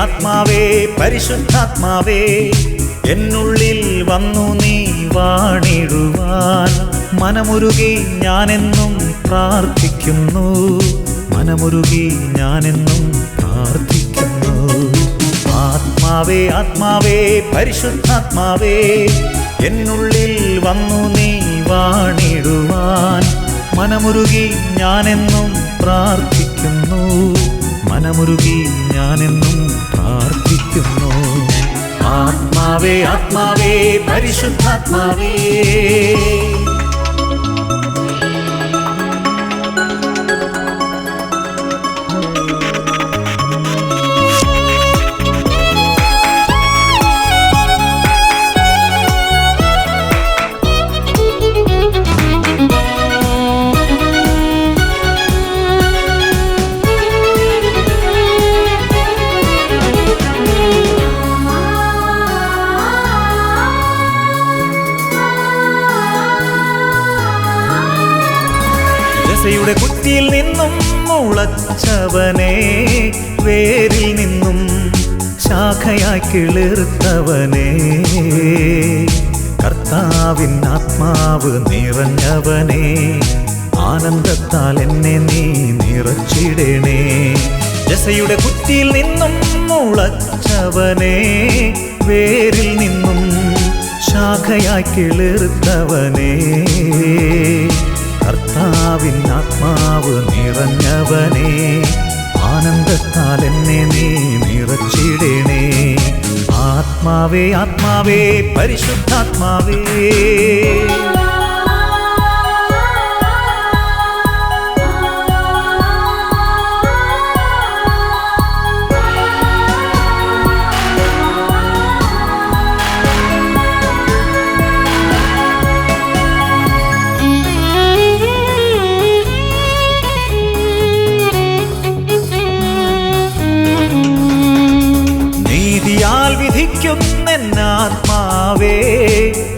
ആത്മാവേ പരിശുദ്ധാത്മാവേ, എന്നുള്ളിൽ വന്നു നീ വാണിടുവാൻ. മനമുരുകി ഞാനെന്നും പ്രാർത്ഥിക്കുന്നു, മനമുരുകി ഞാനെന്നും പ്രാർത്ഥിക്കുന്നു. ആത്മാവേ ആത്മാവേ പരിശുദ്ധാത്മാവേ, എന്നുള്ളിൽ വന്നു നീ വാണിടുവാൻ. മനമുരുകി ഞാനെന്നും പ്രാർത്ഥിക്കുന്നു, മനമുരുകി ഞാനെന്നും പ്രാർത്ഥിക്കുന്നു. ആത്മാവേ ആത്മാവേ പരിശുദ്ധാത്മാവേ, യുടെ കുറ്റിയിൽ നിന്നും മുളച്ചവനെ, വേരിൽ നിന്നും ശാഖയായി കിളിർത്തവനെ, കർത്താവിൻ ആത്മാവ് നിറഞ്ഞവനെ, ആനന്ദത്താൽ എന്നെ നീ നിറച്ചിടണേ. ജസയുടെ കുറ്റിയിൽ നിന്നും മുളച്ചവനെ, വേരിൽ നിന്നും ശാഖയായി കിളിർത്തവനെ, കർത്താവിൻ ആത്മാവ് നിറഞ്ഞവനെ, ആനന്ദത്താൽ എന്നെ നീ നിറച്ചിടണേ. ആത്മാവേ ആത്മാവേ പരിശുദ്ധാത്മാവേ, വിധിക്കുന്നെന്നാത്മാവേ,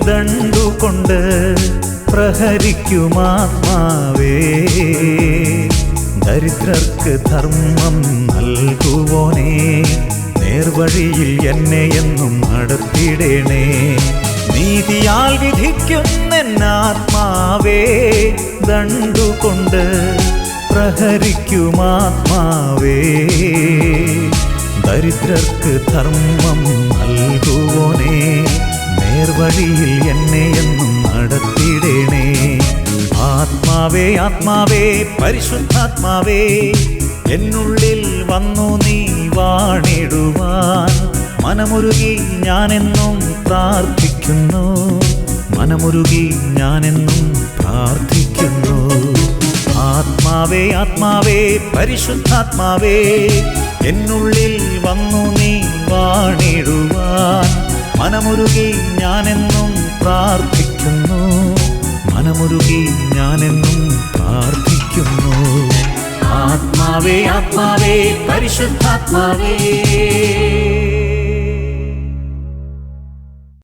ദണ്ടുകൊണ്ട് പ്രഹരിക്കുമാത്മാവേ, ദരിദ്രർക്ക് ധർമ്മം നൽകുവോനേ, നേർവഴിയിൽ എന്നെ എന്നും നടത്തിടണേ. നീതിയാൽ വിധിക്കുന്നെന്നാത്മാവേ, ദണ്ടുകൊണ്ട് പ്രഹരിക്കുമാത്മാവേ, ദരിദ്രർക്ക് ധർമ്മം നൽകുവോനേ, നേർവഴിയിൽ എന്നെ എന്നും നടത്തിടണേ. ആത്മാവേ ആത്മാവേ പരിശുദ്ധാത്മാവേ, എന്നുള്ളിൽ വന്നു നീ വാണിടുവാൻ. മനമുരുകി ഞാനെന്നും പ്രാർത്ഥിക്കുന്നു, മനമുരുകി ഞാനെന്നും പ്രാർത്ഥിക്കുന്നു. ആത്മാവേ ആത്മാവേ പരിശുദ്ധാത്മാവേ, എന്നുള്ളിൽ വന്നു നീ വാണിടുവാൻ. മനമുരുകി ഞാനെന്നും പ്രാർത്ഥിക്കുന്നു, മനമുരുകി ഞാനെന്നും പ്രാർത്ഥിക്കുന്നു. ആത്മാവേ ആത്മാവേ പരിശുദ്ധാത്മാവേ.